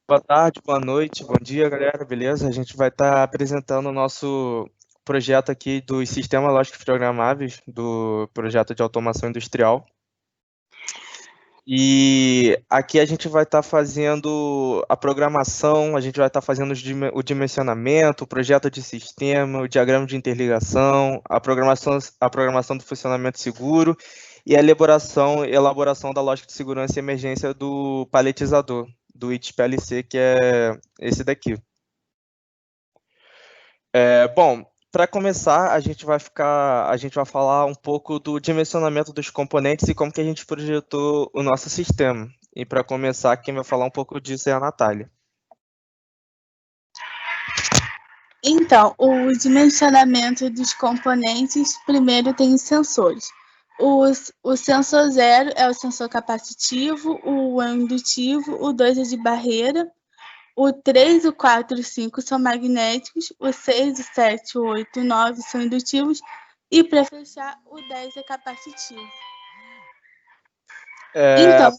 Boa tarde, boa noite, bom dia, galera, beleza? A gente vai estar apresentando o nosso projeto aqui dos sistemas lógicos programáveis, do projeto de automação industrial. E aqui a gente vai estar fazendo a programação, a gente vai estar fazendo o dimensionamento, o projeto de sistema, o diagrama de interligação, a programação do funcionamento seguro e a elaboração da lógica de segurança e emergência do paletizador, do ITPLC, que é esse daqui. Bom, para começar, a gente vai falar um pouco do dimensionamento dos componentes e como que a gente projetou o nosso sistema. E para começar, quem vai falar um pouco disso é a Natália. Então, o dimensionamento dos componentes, primeiro tem os sensores. O sensor 0 é o sensor capacitivo, o 1 é o indutivo, o 2 é de barreira, o 3, o 4 e o 5 são magnéticos, o 6, o 7, o 8 e o 9 são indutivos, e para fechar, o 10 é capacitivo. Então,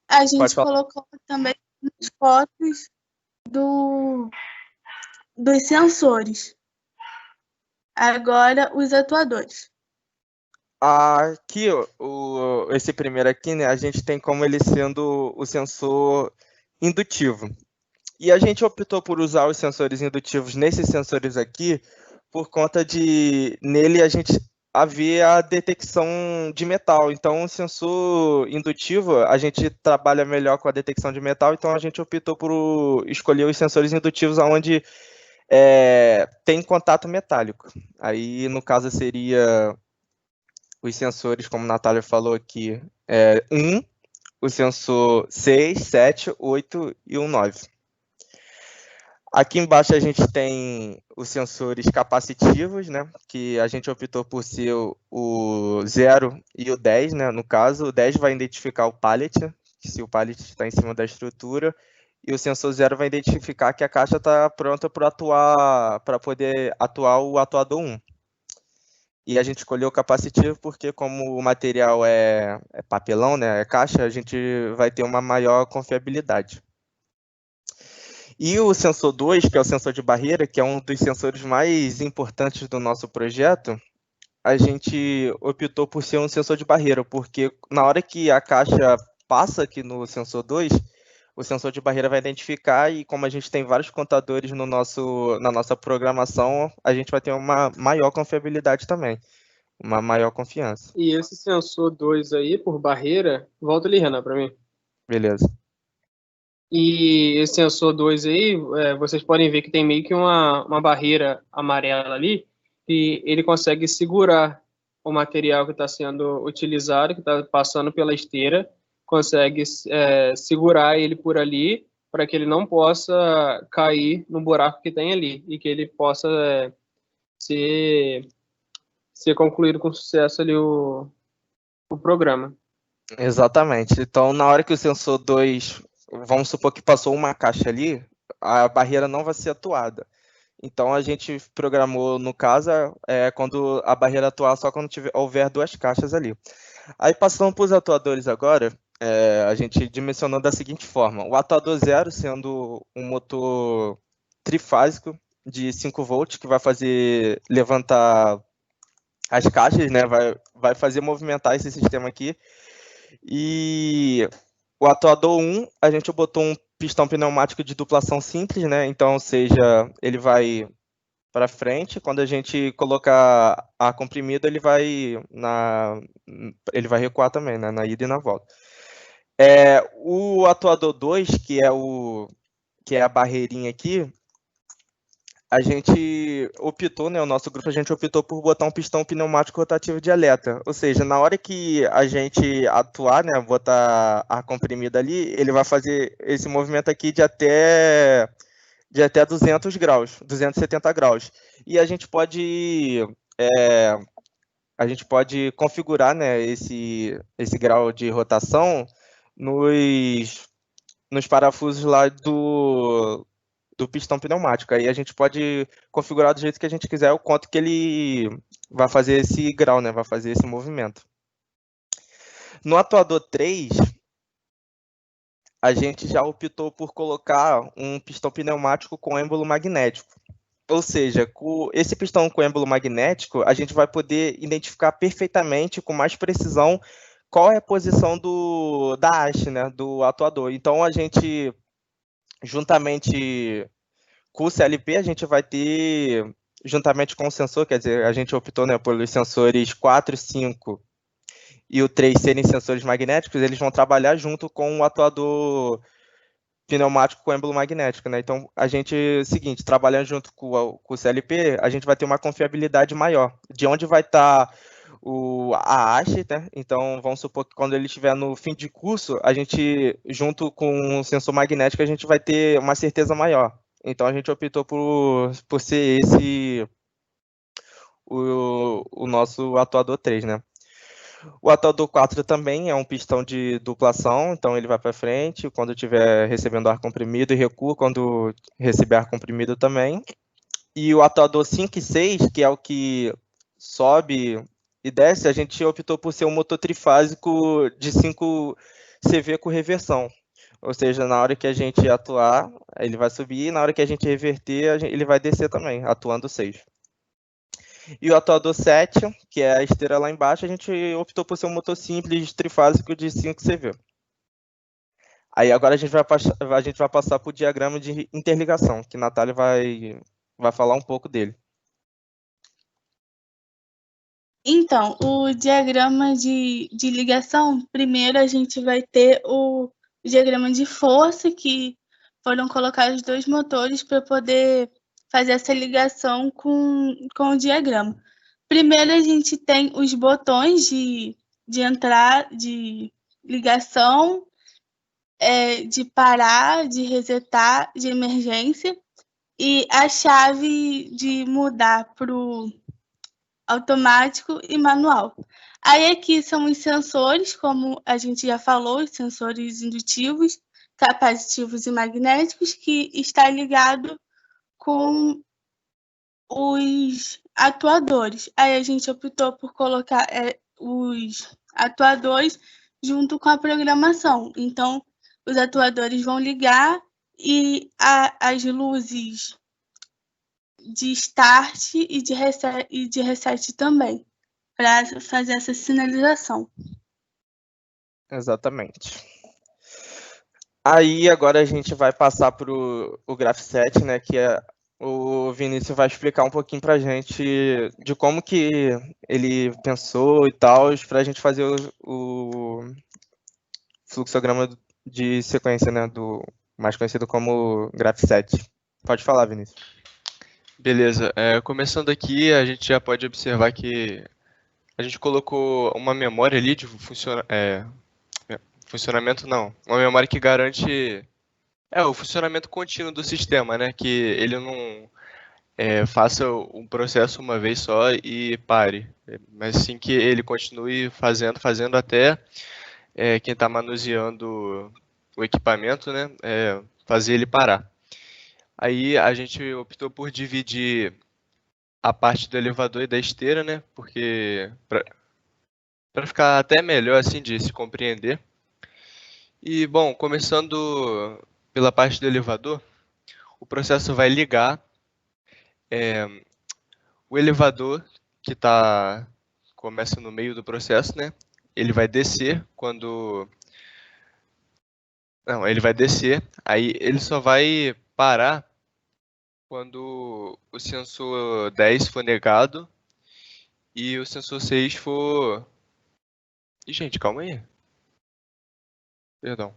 a gente colocou também as fotos dos sensores. Agora, os atuadores. Aqui, esse primeiro aqui, né, a gente tem como ele sendo o sensor indutivo. E a gente optou por usar os sensores indutivos nesses sensores aqui, por conta de, nele a gente haver a detecção de metal. Então, o sensor indutivo, a gente trabalha melhor com a detecção de metal, então a gente optou por escolher os sensores indutivos onde tem contato metálico. Aí, no caso, seria os sensores, como a Natália falou aqui, o sensor 6, 7, 8 e o 9. Aqui embaixo a gente tem os sensores capacitivos, né, que a gente optou por ser o 0 e o 10, né, no caso, o 10 vai identificar o pallet, se o pallet está em cima da estrutura, e o sensor 0 vai identificar que a caixa está pronta para poder atuar o atuador 1. E a gente escolheu o capacitivo porque, como o material é papelão, né, é caixa, a gente vai ter uma maior confiabilidade. E o sensor 2, que é o sensor de barreira, que é um dos sensores mais importantes do nosso projeto, a gente optou por ser um sensor de barreira, porque na hora que a caixa passa aqui no sensor 2, o sensor de barreira vai identificar e como a gente tem vários contadores na nossa programação, a gente vai ter uma maior confiabilidade também, uma maior confiança. E esse sensor 2 aí, por barreira, volta ali, Renan, para mim. Beleza. E esse sensor 2 aí, vocês podem ver que tem meio que uma barreira amarela ali, e ele consegue segurar o material que está sendo utilizado, que está passando pela esteira, consegue segurar ele por ali, para que ele não possa cair no buraco que tem ali, e que ele possa ser concluído com sucesso ali o programa. Exatamente. Então, na hora que o sensor 2, vamos supor que passou uma caixa ali, a barreira não vai ser atuada. Então, a gente programou, no caso, quando a barreira atuar só quando houver duas caixas ali. Aí, passando para os atuadores agora, a gente dimensionou da seguinte forma. O atuador 0 sendo um motor trifásico de 5 volts, que vai fazer levantar as caixas, né? Vai fazer movimentar esse sistema aqui. E o atuador 1, a gente botou um pistão pneumático de duplação simples, né? Então, ou seja, ele vai para frente, quando a gente colocar ar comprimido, ele vai recuar também, né? Na ida e na volta. O atuador 2, que é a barreirinha aqui, a gente optou, né, o nosso grupo, a gente optou por botar um pistão pneumático rotativo de alerta. Ou seja, na hora que a gente atuar, né, botar ar comprimido ali, ele vai fazer esse movimento aqui de até 200 graus, 270 graus. E a gente pode configurar, né, esse grau de rotação nos parafusos lá do pistão pneumático. Aí a gente pode configurar do jeito que a gente quiser o quanto que ele vai fazer esse grau, né? Vai fazer esse movimento. No atuador 3, a gente já optou por colocar um pistão pneumático com êmbolo magnético. Ou seja, com esse pistão com êmbolo magnético, a gente vai poder identificar perfeitamente, com mais precisão, qual é a posição da haste, né, do atuador. Então, a gente, juntamente com o CLP, a gente vai ter, juntamente com o sensor, quer dizer, a gente optou, né, pelos sensores 4, 5 e o 3 serem sensores magnéticos, eles vão trabalhar junto com o atuador pneumático com êmbolo magnético, né? Então, a gente, seguinte, trabalhando junto com o CLP, a gente vai ter uma confiabilidade maior de onde vai estar a haste, né? Então, vamos supor que quando ele estiver no fim de curso, a gente, junto com o sensor magnético, a gente vai ter uma certeza maior. Então, a gente optou por ser esse o nosso atuador 3, né? O atuador 4 também é um pistão de duplação, então ele vai para frente quando estiver recebendo ar comprimido e recua quando receber ar comprimido também. E o atuador 5 e 6, que é o que sobe e desce, a gente optou por ser um motor trifásico de 5 CV com reversão. Ou seja, na hora que a gente atuar, ele vai subir, e na hora que a gente reverter, ele vai descer também, atuando 6. E o atuador 7, que é a esteira lá embaixo, a gente optou por ser um motor simples, trifásico de 5 CV. Aí agora a gente vai passar para o diagrama de interligação, que a Natália vai falar um pouco dele. Então, o diagrama de ligação, primeiro a gente vai ter o diagrama de força, que foram colocados 2 motores para poder fazer essa ligação com o diagrama. Primeiro a gente tem os botões de entrar, de ligação, de parar, de resetar, de emergência, e a chave de mudar para o automático e manual. Aí aqui são os sensores, como a gente já falou, os sensores indutivos, capacitivos e magnéticos, que está ligado com os atuadores. Aí a gente optou por colocar os atuadores junto com a programação. Então, os atuadores vão ligar e as luzes de start e de reset também, para fazer essa sinalização. Exatamente. Aí agora a gente vai passar para o Graph7, né, que o Vinícius vai explicar um pouquinho para a gente de como que ele pensou e tal, para a gente fazer o fluxograma de sequência, né, mais conhecido como Graph7. Pode falar, Vinícius. Beleza, começando aqui, a gente já pode observar que a gente colocou uma memória ali de funcionamento, não, uma memória que garante o funcionamento contínuo do sistema, né? Que ele não faça um processo uma vez só e pare, mas sim que ele continue fazendo até quem está manuseando o equipamento, né? Fazer ele parar. Aí a gente optou por dividir a parte do elevador e da esteira, né? Porque para ficar até melhor assim de se compreender. E bom, começando pela parte do elevador, o processo vai ligar o elevador que começa no meio do processo, né? Ele vai descer quando não, ele vai descer, aí ele só vai parar quando o sensor 10 for negado e o sensor 6 for... Ih, gente, calma aí. Perdão.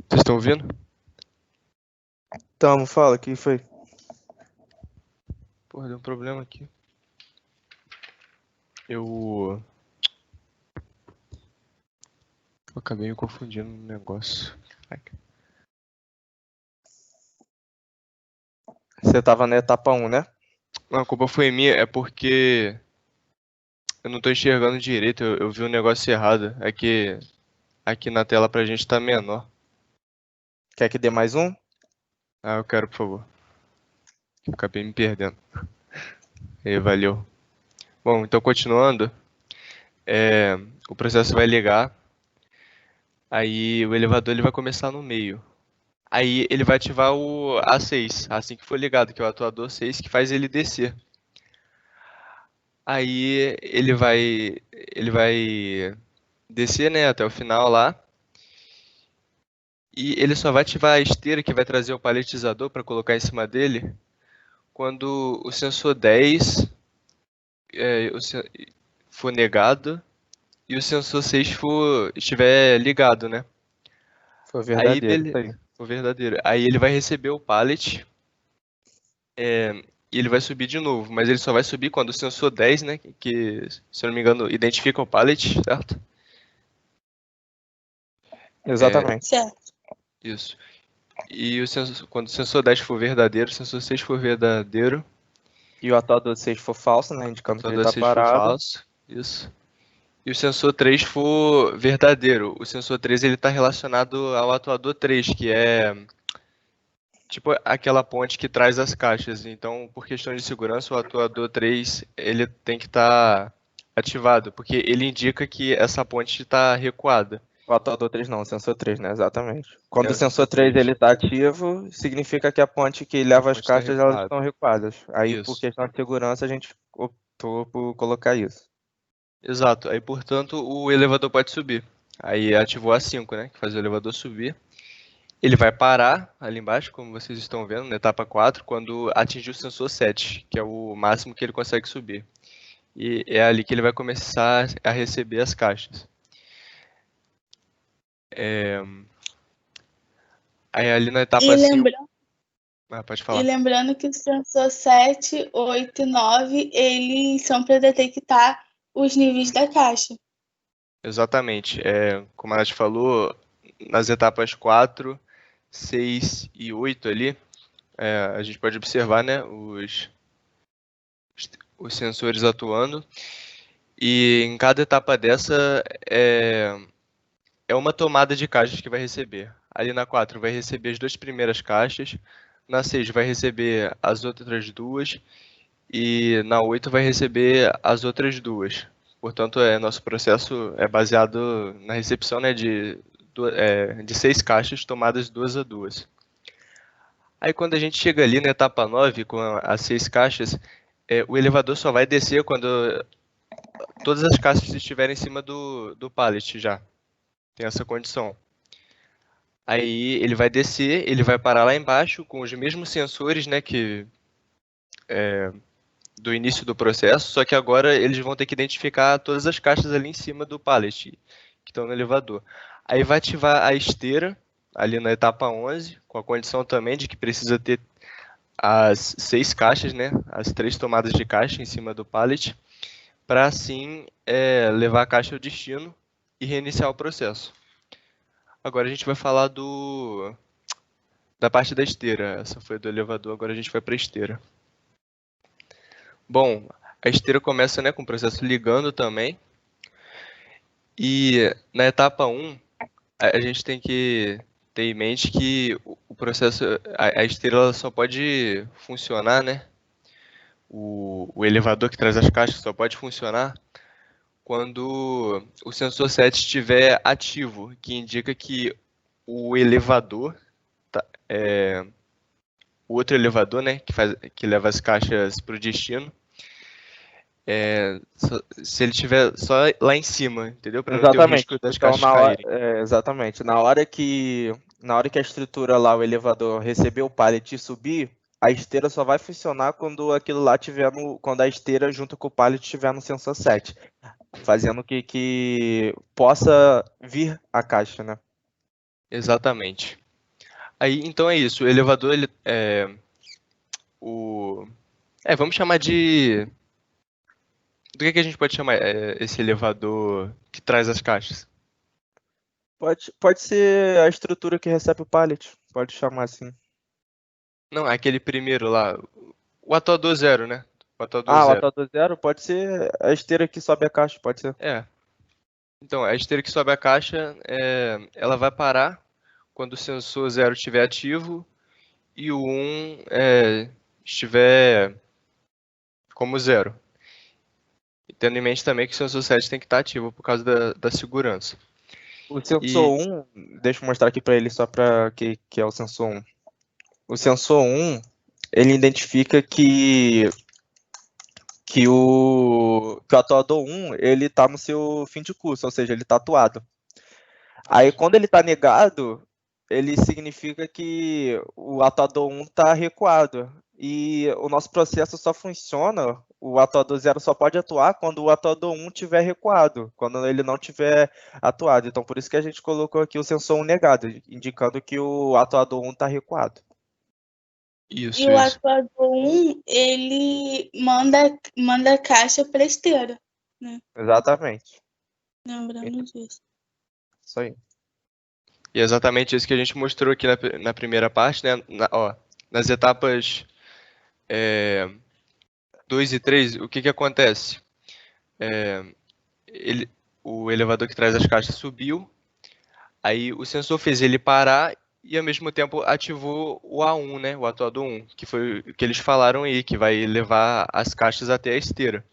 Vocês estão ouvindo? Então, fala, o que foi? Porra, deu um problema aqui. Eu acabei me confundindo no negócio. Você estava na etapa 1, né? Não, a culpa foi minha, é porque eu não estou enxergando direito, eu vi um negócio errado. É que aqui na tela pra gente tá menor. Quer que dê mais um? Ah, eu quero, por favor. Eu acabei me perdendo. Valeu. Bom, então continuando, o processo vai ligar, aí o elevador ele vai começar no meio. Aí ele vai ativar o A6, assim que for ligado, que é o atuador 6, que faz ele descer. Aí ele vai descer, né, até o final lá. E ele só vai ativar a esteira que vai trazer o paletizador para colocar em cima dele quando o sensor 10 for negado e o sensor 6 estiver ligado, né? Foi Aí, verdadeiro, isso aí. o verdadeiro. Aí ele vai receber o pallet e ele vai subir de novo, mas ele só vai subir quando o sensor 10, né, que, se eu não me engano, identifica o pallet, certo? Exatamente. Certo. Isso. E quando o sensor 10 for verdadeiro, o sensor 6 for verdadeiro, E o atuador 6 for falso, né? o Indicando que ele atuador tá 6 for parado. falso, isso. E o sensor 3 for verdadeiro. O sensor 3 ele está relacionado ao atuador 3, que é tipo aquela ponte que traz as caixas. Então, por questão de segurança, o atuador 3 ele tem que estar ativado, porque ele indica que essa ponte está recuada. O atuador 3 não, o sensor 3, né? Exatamente. Quando É, o sensor 3 ele tá ativo, significa que a ponte que leva as ponte tá caixas elas recuada. estão recuadas. Aí, por Isso. questão de segurança, a gente optou por colocar isso. Exato. Aí, portanto, o elevador pode subir. Aí ativou a 5, né? Que faz o elevador subir. Ele vai parar ali embaixo, como vocês estão vendo, na etapa 4, quando atingir o sensor 7, que é o máximo que ele consegue subir. E é ali que ele vai começar a receber as caixas. Aí ali na etapa E 5... lembrando, pode e falar. lembrando que o sensor 7, 8 e 9, eles são para detectar os níveis da caixa. Exatamente. Como a Nath falou, nas etapas 4, 6 e 8 ali, a gente pode observar, né, os sensores atuando. E em cada etapa dessa é uma tomada de caixas que vai receber. Ali na 4 vai receber as duas primeiras caixas, na 6 vai receber as outras duas e na 8 vai receber as outras duas. Portanto, nosso processo é baseado na recepção, né, de 6 caixas tomadas 2 a 2. Aí quando a gente chega ali na etapa 9 com as 6 caixas, o elevador só vai descer quando todas as caixas estiverem em cima do pallet já. Tem essa condição. Aí ele vai descer, ele vai parar lá embaixo com os mesmos sensores, né, do início do processo, só que agora eles vão ter que identificar todas as caixas ali em cima do pallet que estão no elevador. Aí vai ativar a esteira ali na etapa 11, com a condição também de que precisa ter as 6 caixas, né, as 3 tomadas de caixa em cima do pallet, para assim levar a caixa ao destino e reiniciar o processo. Agora a gente vai falar da parte da esteira. Essa foi do elevador, agora a gente vai para a esteira. Bom, a esteira começa, né, com o processo ligando também. E na etapa 1, a gente tem que ter em mente que o processo, a esteira ela só pode funcionar, né? O elevador que traz as caixas só pode funcionar quando o sensor 7 estiver ativo, que indica que o elevador, o outro elevador, né, que leva as caixas para o destino, se ele estiver só lá em cima, entendeu? Para não ter o risco das Então, caixas caírem. exatamente. Na hora que a estrutura lá, o elevador receber o pallet e subir, a esteira só vai funcionar quando aquilo lá quando a esteira junto com o pallet estiver no sensor 7, fazendo que possa vir a caixa, né? Exatamente. Aí, então é isso. O elevador, vamos chamar de... Do que a gente pode chamar esse elevador que traz as caixas? Pode ser a estrutura que recebe o pallet, pode chamar assim. Não, aquele primeiro lá, o atuador 0, né? O atuador O 0. atuador 0 pode ser a esteira que sobe a caixa, pode ser. Então, a esteira que sobe a caixa, ela vai parar quando o sensor 0 estiver ativo e o 1 estiver como 0. E tendo em mente também que o sensor 7 tem que estar ativo por causa da segurança. O sensor 1, deixa eu mostrar aqui para ele só para que é o sensor 1. O sensor 1, ele identifica que o atuador 1, ele está no seu fim de curso, ou seja, ele está atuado. Aí, quando ele está negado, ele significa que o atuador 1 está recuado. E o nosso processo só funciona, o atuador 0 só pode atuar quando o atuador 1 estiver recuado, quando ele não tiver atuado. Então, por isso que a gente colocou aqui o sensor 1 negado, indicando que o atuador 1 está recuado. E o atuador 1, ele manda a caixa para a esteira, né? Exatamente. Lembrando disso. Isso aí. E é exatamente isso que a gente mostrou aqui na primeira parte, né? Nas etapas 2 e 3, o que acontece? O elevador que traz as caixas subiu, aí o sensor fez ele parar e ao mesmo tempo ativou o A1, né? O atuador 1, que foi o que eles falaram aí, que vai levar as caixas até a esteira.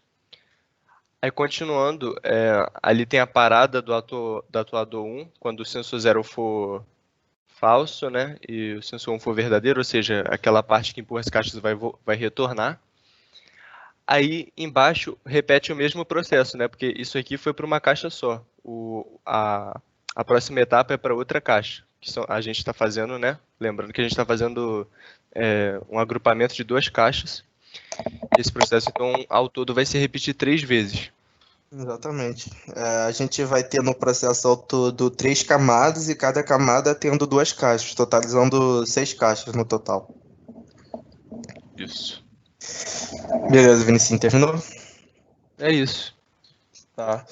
Aí continuando, ali tem a parada do atuador 1, quando o sensor 0 for falso, né? E o sensor 1 for verdadeiro, ou seja, aquela parte que empurra as caixas vai retornar. Aí embaixo repete o mesmo processo, né? Porque isso aqui foi para uma caixa só. A próxima etapa é para outra caixa, que a gente está fazendo, né? Lembrando que a gente está fazendo um agrupamento de 2 caixas. Esse processo, então, ao todo vai se repetir 3 vezes. Exatamente. A gente vai ter no processo ao todo 3 camadas e cada camada tendo 2 caixas, totalizando 6 caixas no total. Isso. Beleza, Vinicius, terminou? É isso. Tá.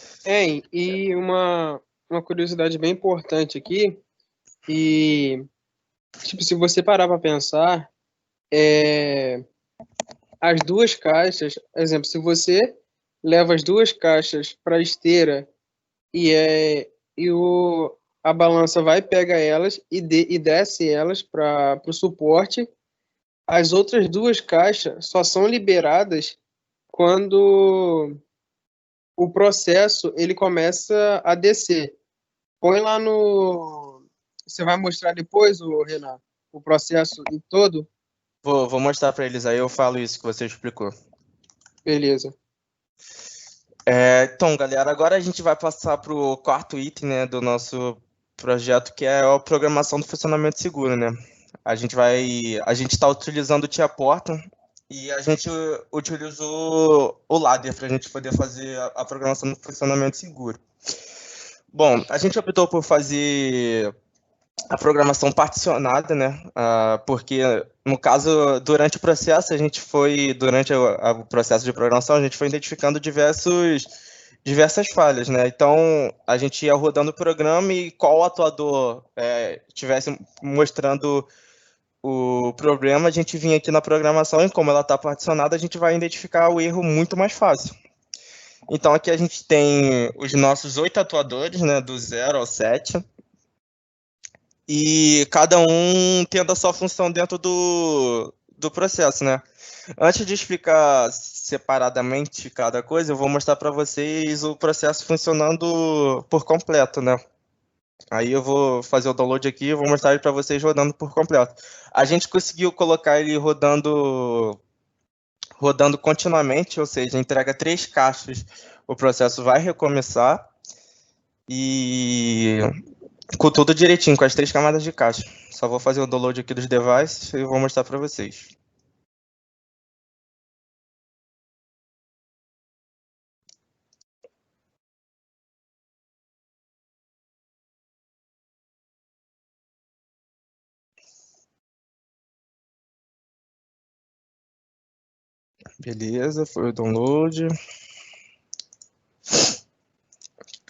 E uma curiosidade bem importante aqui, e tipo, se você parar para pensar, as 2 caixas, exemplo, se você leva as 2 caixas para a esteira a balança vai pegar elas e desce elas para o suporte, as outras 2 caixas só são liberadas quando o processo ele começa a descer. Põe lá no... Você vai mostrar depois, Renan, o processo em todo? Vou mostrar para eles aí, eu falo isso que você explicou. Beleza. Então, galera, agora a gente vai passar para o 4º item, né, do nosso projeto, que é a programação do funcionamento seguro, né? A gente está utilizando o Tia Porta e a gente utilizou o Ladder para a gente poder fazer a programação do funcionamento seguro. Bom, a gente optou por fazer a programação particionada, né? Porque, no caso, durante o processo, durante o processo de programação, a gente foi identificando diversas falhas, né? Então, a gente ia rodando o programa e qual atuador estivesse mostrando o problema, a gente vinha aqui na programação e como ela está particionada, a gente vai identificar o erro muito mais fácil. Então, aqui a gente tem os nossos 8 atuadores, né? Do 0 ao 7. E cada um tendo a sua função dentro do processo, né? Antes de explicar separadamente cada coisa, eu vou mostrar para vocês o processo funcionando por completo, né? Aí eu vou fazer o download aqui e vou mostrar ele para vocês rodando por completo. A gente conseguiu colocar ele rodando continuamente, ou seja, entrega 3 caixas, o processo vai recomeçar e com tudo direitinho, com as 3 camadas de caixa. Só vou fazer o download aqui dos devices e vou mostrar para vocês. Beleza, foi o download.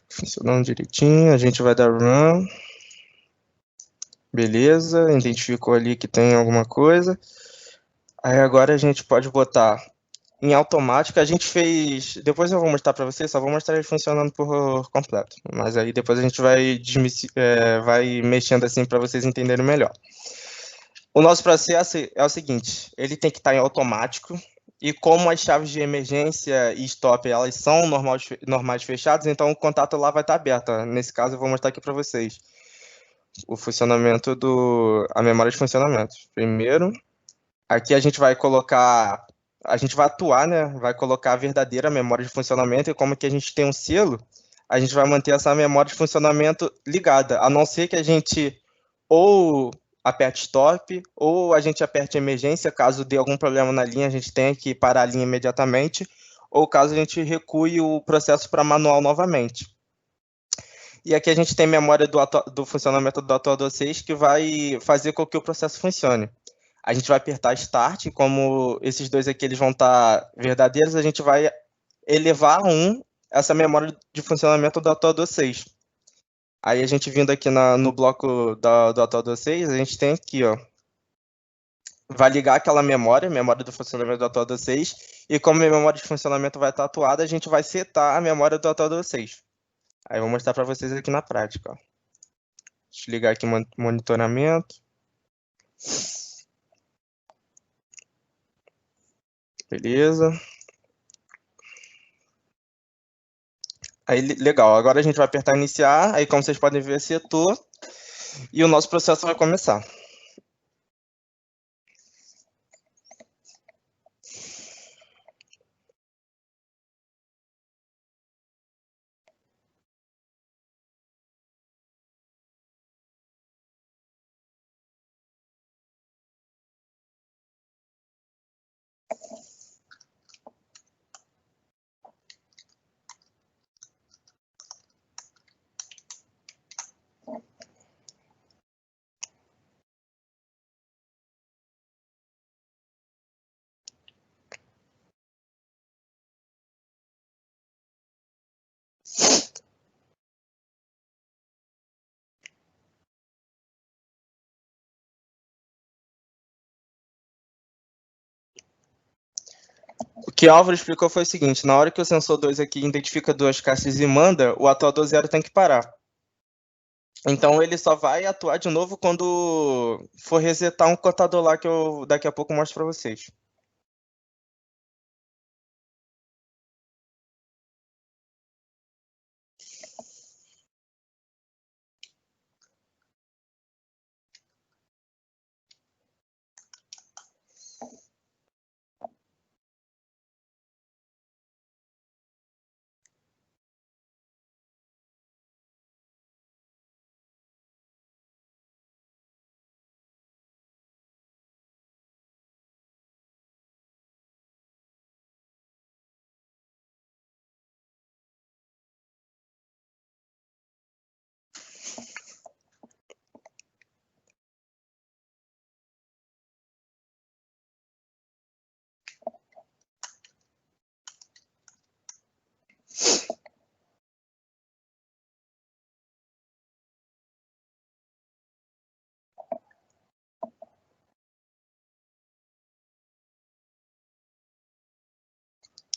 Funcionando direitinho, a gente vai dar run. Beleza, identificou ali que tem alguma coisa. Aí agora a gente pode botar em automático. A gente fez... Depois eu vou mostrar para vocês, só vou mostrar ele funcionando por completo. Mas aí depois a gente vai mexendo assim para vocês entenderem melhor. O nosso processo é o seguinte, ele tem que estar em automático e como as chaves de emergência e stop, elas são normais fechadas, então o contato lá vai estar aberto. Ó. Nesse caso, eu vou mostrar aqui para vocês o funcionamento a memória de funcionamento. Primeiro, aqui a gente vai colocar, a gente vai atuar, né? Vai colocar a verdadeira memória de funcionamento, e como que a gente tem um selo, a gente vai manter essa memória de funcionamento ligada, a não ser que a gente ou aperte stop, ou a gente aperte emergência, caso dê algum problema na linha, a gente tenha que parar a linha imediatamente, ou caso a gente recue o processo para manual novamente. E aqui a gente tem memória do funcionamento do atuador 6, que vai fazer com que o processo funcione. A gente vai apertar Start, como esses dois aqui eles vão estar verdadeiros, a gente vai elevar a 1 essa memória de funcionamento do atuador 6. Aí a gente vindo aqui no bloco do atuador 6, a gente tem aqui, ó, vai ligar aquela memória do funcionamento do atuador 6, e como a memória de funcionamento vai estar atuada, a gente vai setar a memória do atuador 6. Aí eu vou mostrar para vocês aqui na prática. Ó. Deixa eu ligar aqui monitoramento. Beleza. Aí, legal. Agora a gente vai apertar iniciar. Aí, como vocês podem ver, setou. E o nosso processo vai começar. O que Álvaro explicou foi o seguinte: na hora que o sensor 2 aqui identifica duas caixas e manda, o atuador 0 tem que parar. Então ele só vai atuar de novo quando for resetar um contador lá que eu daqui a pouco mostro para vocês.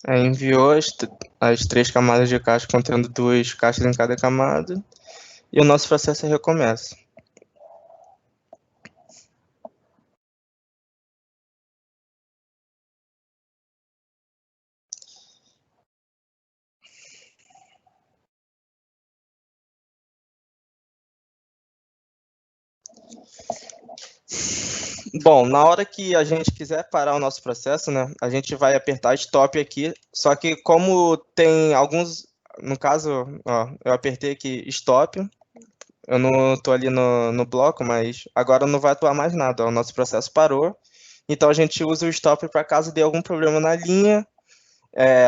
Enviou as 3 camadas de caixa contendo 2 caixas em cada camada, e o nosso processo recomeça. Bom, na hora que a gente quiser parar o nosso processo, né, a gente vai apertar Stop aqui, só que como tem alguns, no caso, ó, eu apertei aqui Stop, eu não estou ali no bloco, mas agora não vai atuar mais nada, ó, o nosso processo parou, então a gente usa o Stop para caso dê algum problema na linha,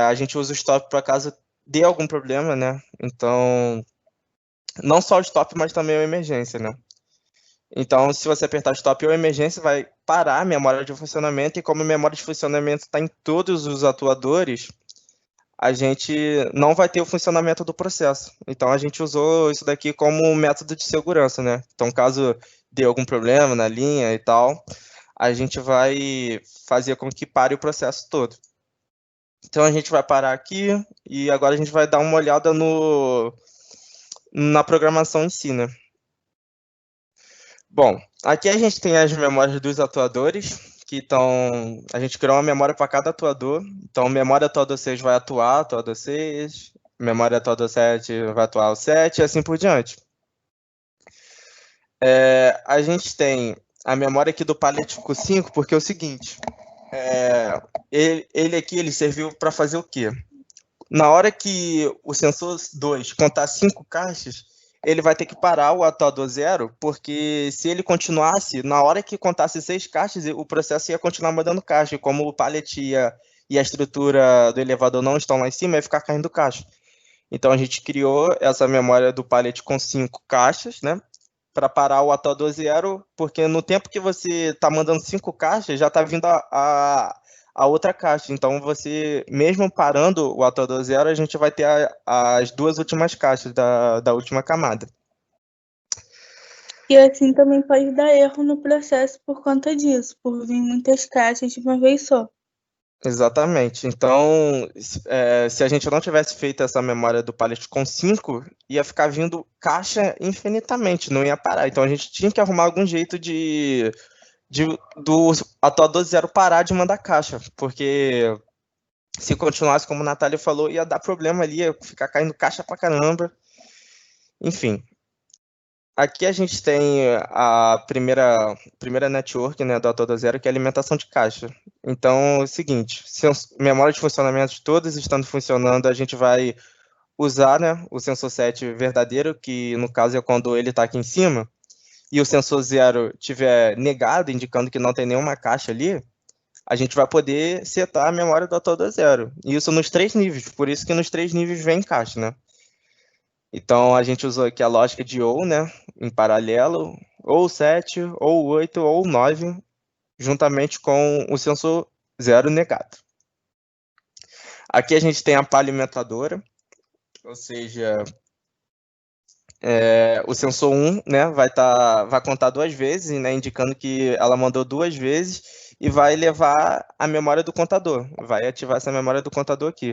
a gente usa o Stop para caso dê algum problema, né, então não só o Stop, mas também a emergência, né. Então, se você apertar Stop ou emergência, vai parar a memória de funcionamento, e como a memória de funcionamento está em todos os atuadores, a gente não vai ter o funcionamento do processo. Então, a gente usou isso daqui como um método de segurança, né? Então, caso dê algum problema na linha e tal, a gente vai fazer com que pare o processo todo. Então, a gente vai parar aqui, e agora a gente vai dar uma olhada na programação em si, né? Bom, aqui a gente tem as memórias dos atuadores, que estão... A gente criou uma memória para cada atuador. Então, memória atuador 6 vai atuar, atuador 6. Memória atuador 7 vai atuar o 7 e assim por diante. A gente tem a memória aqui do Palético 5, porque é o seguinte... ele aqui ele serviu para fazer o quê? Na hora que o sensor 2 contar 5 caixas, ele vai ter que parar o atuador 0, porque se ele continuasse, na hora que contasse 6 caixas, o processo ia continuar mandando caixa. E como o pallet e a estrutura do elevador não estão lá em cima, ia ficar caindo caixa. Então a gente criou essa memória do pallet com 5 caixas, né? Para parar o atuador 0, porque no tempo que você está mandando 5 caixas, já está vindo a outra caixa. Então, você, mesmo parando o atuador 0, a gente vai ter as 2 últimas caixas da última camada. E assim também pode dar erro no processo por conta disso, por vir muitas caixas de uma vez só. Exatamente. Então, se a gente não tivesse feito essa memória do pallet com 5, ia ficar vindo caixa infinitamente, não ia parar. Então, a gente tinha que arrumar algum jeito do atuador 0 parar de mandar caixa, porque se continuasse, como a Natália falou, ia dar problema ali, ia ficar caindo caixa pra caramba. Enfim. Aqui a gente tem a primeira network, né, do atuador 0, que é a alimentação de caixa. Então, é o seguinte, memória de funcionamento todas estando funcionando, a gente vai usar, né, o sensor 7 verdadeiro, que no caso é quando ele está aqui em cima, e o sensor 0 tiver negado, indicando que não tem nenhuma caixa ali, a gente vai poder setar a memória do atuador 0. E isso nos 3 níveis, por isso que nos 3 níveis vem caixa, né? Então, a gente usou aqui a lógica de ou, né, em paralelo, ou 7, ou 8, ou 9, juntamente com o sensor 0 negado. Aqui a gente tem a pá alimentadora, ou seja, o sensor 1, né, vai contar 2 vezes, né, indicando que ela mandou 2 vezes, e vai levar a memória do contador, vai ativar essa memória do contador aqui.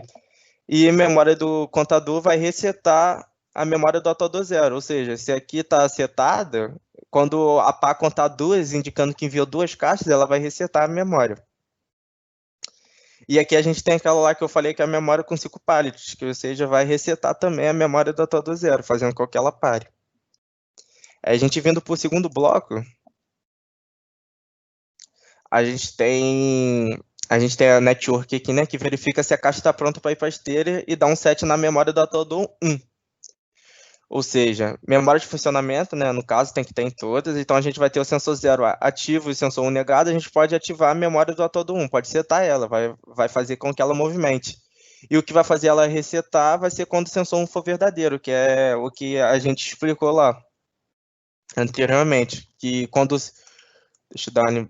E a memória do contador vai resetar a memória do atuador 0, ou seja, se aqui está setada, quando a pá contar 2, indicando que enviou 2 caixas, ela vai resetar a memória. E aqui a gente tem aquela lá que eu falei que é a memória com 5 pallets, que ou seja, vai resetar também a memória do atuador 0, fazendo com que ela pare. Aí a gente vindo para o segundo bloco, a gente tem a network aqui, né, que verifica se a caixa está pronta para ir para a esteira e dá um set na memória do atuador 1. Ou seja, memória de funcionamento, né, no caso, tem que ter em todas. Então, a gente vai ter o sensor 0 ativo e o sensor 1 negado. A gente pode ativar a memória do atuador 1, pode setar ela, vai fazer com que ela movimente. E o que vai fazer ela resetar vai ser quando o sensor 1 for verdadeiro, que é o que a gente explicou lá anteriormente. Que quando...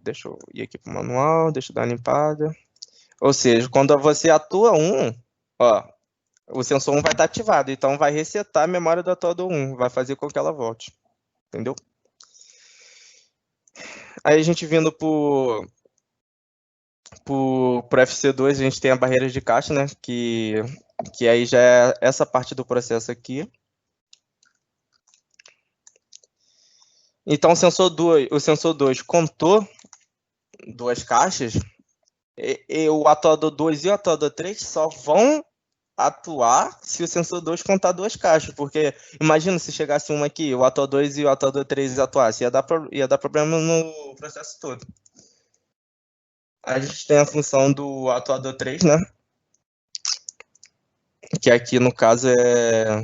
Deixa eu ir aqui para o manual, deixa eu dar uma limpada. Ou seja, quando você atua 1, ó, o sensor 1 vai estar ativado, então vai resetar a memória do atuador 1, vai fazer com que ela volte, entendeu? Aí a gente vindo pro FC2, a gente tem a barreira de caixa, né, que aí já é essa parte do processo aqui. Então o sensor 2 contou 2 caixas, e o atuador 2 e o atuador 3 só vão atuar se o sensor 2 contar 2 caixas, porque imagina se chegasse uma aqui, o atuador 2 e o atuador 3 atuassem, ia dar problema no processo todo. A gente tem a função do atuador 3, né? Que aqui no caso é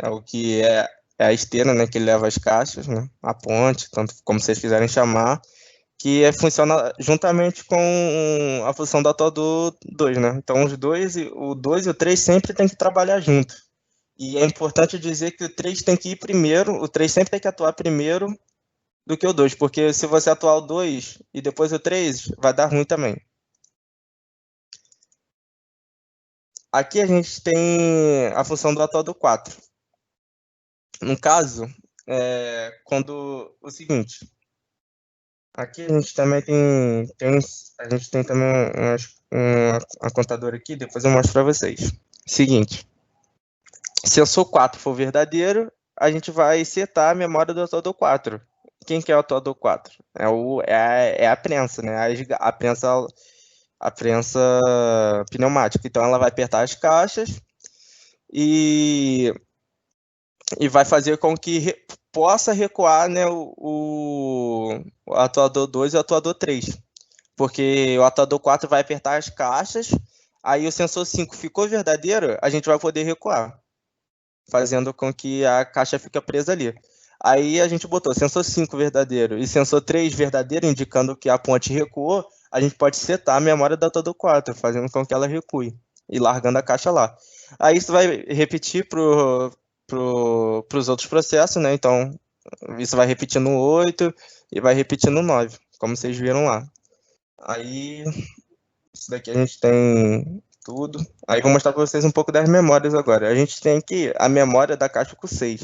o que é a esteira, né? Que leva as caixas, né? A ponte, tanto como vocês quiserem chamar, que funciona juntamente com a função do atuador 2, né? Então, o 2 e o 3 sempre tem que trabalhar junto. E é importante dizer que o 3 tem que ir primeiro, o 3 sempre tem que atuar primeiro do que o 2, porque se você atuar o 2 e depois o 3, vai dar ruim também. Aqui a gente tem a função do atuador 4. No caso, quando o seguinte... Aqui a gente também a gente tem também uma contadora aqui, depois eu mostro para vocês. Seguinte, se sensor 4 for verdadeiro, a gente vai setar a memória do atuador 4. quem que é o atuador 4? É a prensa, né? A prensa pneumática. Então, ela vai apertar as caixas e vai fazer com que possa recuar, né, o atuador 2 e o atuador 3. Porque o atuador 4 vai apertar as caixas, aí o sensor 5 ficou verdadeiro, a gente vai poder recuar, fazendo com que a caixa fique presa ali. Aí a gente botou sensor 5 verdadeiro e sensor 3 verdadeiro, indicando que a ponte recuou, a gente pode setar a memória da atuador 4, fazendo com que ela recue, e largando a caixa lá. Aí isso vai repetir para os outros processos, né? Então, isso vai repetir no 8 e vai repetir no 9, como vocês viram lá. Aí, isso daqui a gente tem tudo. Aí vou mostrar para vocês um pouco das memórias agora. A gente tem aqui a memória da caixa Q6,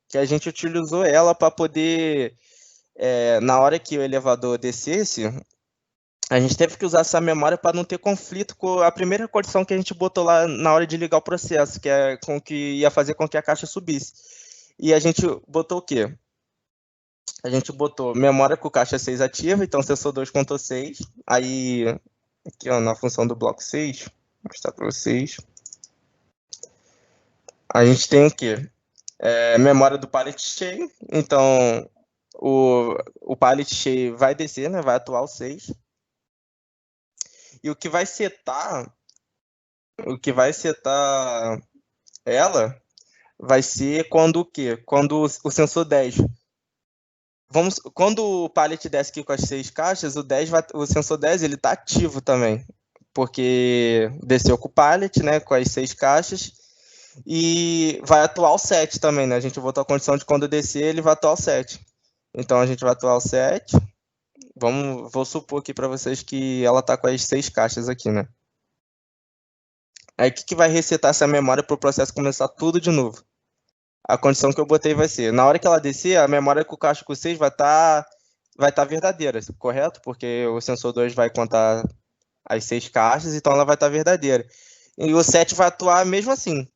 que a gente utilizou ela para poder, na hora que o elevador descesse, a gente teve que usar essa memória para não ter conflito com a primeira condição que a gente botou lá na hora de ligar o processo, que é com que ia fazer com que a caixa subisse. E a gente botou o quê? A gente botou memória com caixa 6 ativa, então sensor 2 contou 6. Aí, aqui ó, na função do bloco 6, vou mostrar para vocês. A gente tem o quê? Memória do pallet cheio, então o pallet cheio vai descer, né? Vai atuar o 6. E o que vai setar ela vai ser quando o quê? Quando o sensor 10. Quando o pallet desce aqui com as 6 caixas, o sensor 10 ele tá ativo também, porque desceu com o pallet, né, com as 6 caixas, e vai atuar o 7 também, né? A gente botou a condição de quando descer, ele vai atuar o 7. Então a gente vai atuar o 7. Vou supor aqui para vocês que ela tá com as 6 caixas aqui, né? Aí o que vai resetar essa memória para o processo começar tudo de novo? A condição que eu botei vai ser, na hora que ela descer, a memória com o caixa com 6 vai tá verdadeira, correto? Porque o sensor 2 vai contar as 6 caixas, então ela vai estar verdadeira. E o 7 vai atuar mesmo assim.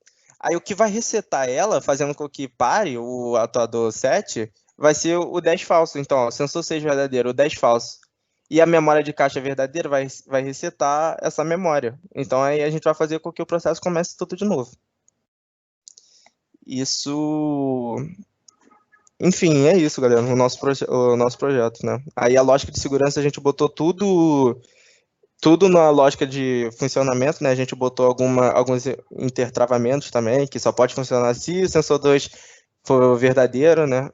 Aí o que vai resetar ela, fazendo com que pare o atuador 7, vai ser o 10 falso. Então, ó, sensor 6 verdadeiro, o 10 falso. E a memória de caixa verdadeira vai resetar essa memória. Então aí a gente vai fazer com que o processo comece tudo de novo. Isso... Enfim, é isso, galera, o nosso projeto, né? Aí a lógica de segurança a gente botou tudo na lógica de funcionamento, né? A gente botou alguns intertravamentos também, que só pode funcionar se o sensor 2 for verdadeiro, né?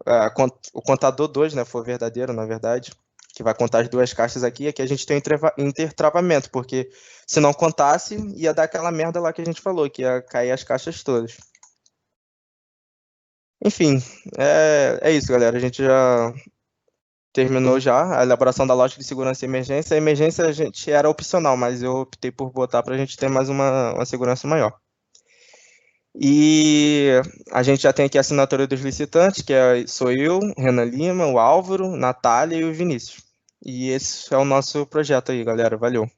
O contador 2, né, for verdadeiro, na verdade, que vai contar as 2 caixas aqui, e aqui a gente tem intertravamento, porque se não contasse, ia dar aquela merda lá que a gente falou, que ia cair as caixas todas. Enfim, é isso, galera. A gente já terminou já a elaboração da lógica de segurança e emergência. A emergência a gente era opcional, mas eu optei por botar para a gente ter mais uma segurança maior. E a gente já tem aqui a assinatura dos licitantes, que sou eu, Renan Lima, o Álvaro, Natália e o Vinícius. E esse é o nosso projeto aí, galera. Valeu.